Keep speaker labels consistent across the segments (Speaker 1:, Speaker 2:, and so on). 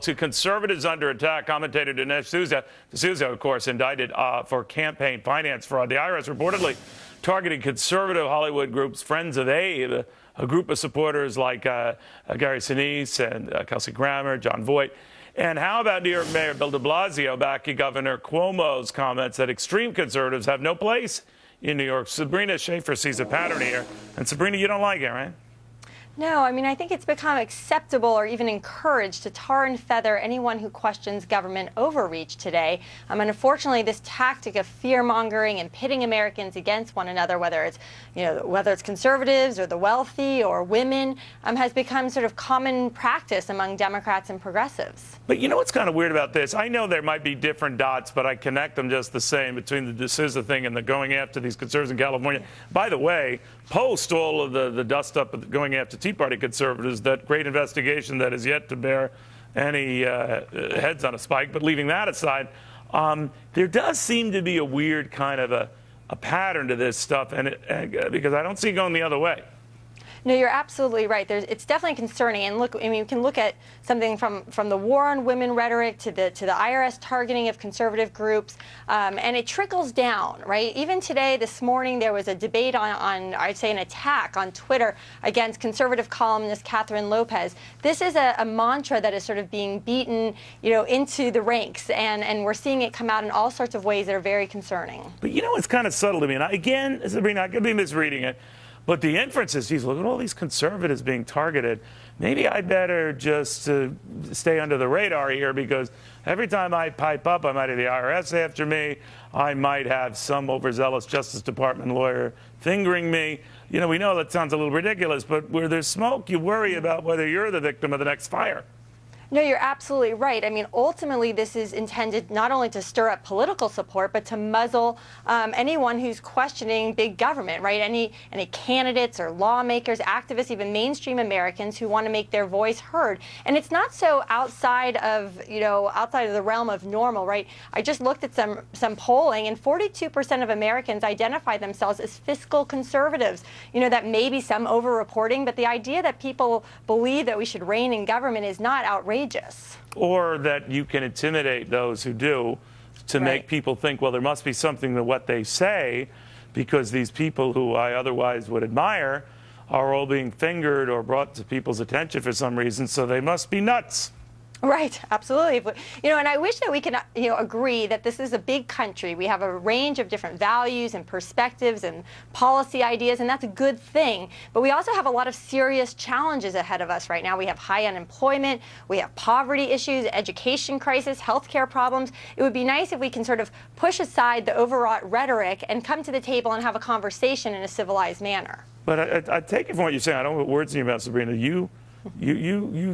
Speaker 1: To conservatives under attack, commentator Dinesh D'Souza, of course, indicted for campaign finance fraud. The IRS reportedly targeting conservative Hollywood groups, Friends of Abe, a group of supporters like Gary Sinise and Kelsey Grammer, John Voight. And how about New York Mayor Bill de Blasio backing Governor Cuomo's comments that extreme conservatives have no place in New York? Sabrina Schaefer sees a pattern here. And Sabrina, you don't like it, right?
Speaker 2: No, I mean, I think it's become acceptable or even encouraged to tar and feather anyone who questions government overreach today. And unfortunately, this tactic of fear-mongering and pitting Americans against one another, whether it's conservatives or the wealthy or women, has become sort of common practice among Democrats and progressives.
Speaker 1: But you know what's kind of weird about this? I know there might be different dots, but I connect them just the same between the D'Souza thing and the going after these conservatives in California. By the way, post all of the dust up of going after Tea Party conservatives, that great investigation that is yet to bear any heads on a spike, but leaving that aside, there does seem to be a weird kind of a pattern to this stuff, because I don't see it going the other way.
Speaker 2: No, you're absolutely right. It's definitely concerning. And look, I mean, you can look at something from the war on women rhetoric to the IRS targeting of conservative groups, and it trickles down, right? Even today, this morning, there was a debate on I'd say, an attack on Twitter against conservative columnist Catherine Lopez. This is a mantra that is sort of being beaten, into the ranks, and we're seeing it come out in all sorts of ways that are very concerning.
Speaker 1: But it's kind of subtle to me. And again, Sabrina, I could be misreading it. But the inference is, geez, look at all these conservatives being targeted. Maybe I better just stay under the radar here, because every time I pipe up, I might have the IRS after me. I might have some overzealous Justice Department lawyer fingering me. We know that sounds a little ridiculous, but where there's smoke, you worry about whether you're the victim of the next fire.
Speaker 2: No, you're absolutely right. I mean, ultimately, this is intended not only to stir up political support, but to muzzle anyone who's questioning big government, right? Any candidates or lawmakers, activists, even mainstream Americans who want to make their voice heard. And it's not so outside of the realm of normal, right? I just looked at some polling, and 42% of Americans identify themselves as fiscal conservatives. That may be some over-reporting, but the idea that people believe that we should rein in government is not outrageous.
Speaker 1: Or that you can intimidate those who do to make people think, well, there must be something to what they say, because these people who I otherwise would admire are all being fingered or brought to people's attention for some reason, so they must be nuts.
Speaker 2: Right, absolutely. But, and I wish that we could, agree that this is a big country. We have a range of different values and perspectives and policy ideas, and that's a good thing. But we also have a lot of serious challenges ahead of us right now. We have high unemployment, we have poverty issues, education crisis, healthcare problems. It would be nice if we can sort of push aside the overwrought rhetoric and come to the table and have a conversation in a civilized manner.
Speaker 1: But I take it from what you're saying. I don't put words in your mouth, Sabrina. You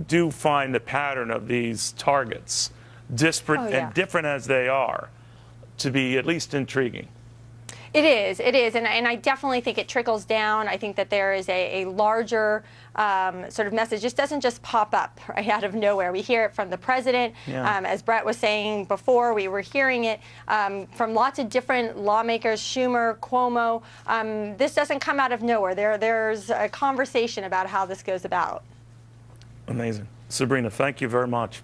Speaker 1: do find the pattern of these targets, disparate and different as they are, to be at least intriguing.
Speaker 2: It is, and I definitely think it trickles down. I think that there is a larger sort of message. It doesn't just pop up right out of nowhere. We hear it from the president. As Brett was saying before, we were hearing it from lots of different lawmakers, Schumer, Cuomo. This doesn't come out of nowhere. There's a conversation about how this goes about.
Speaker 1: Amazing. Sabrina, thank you very much.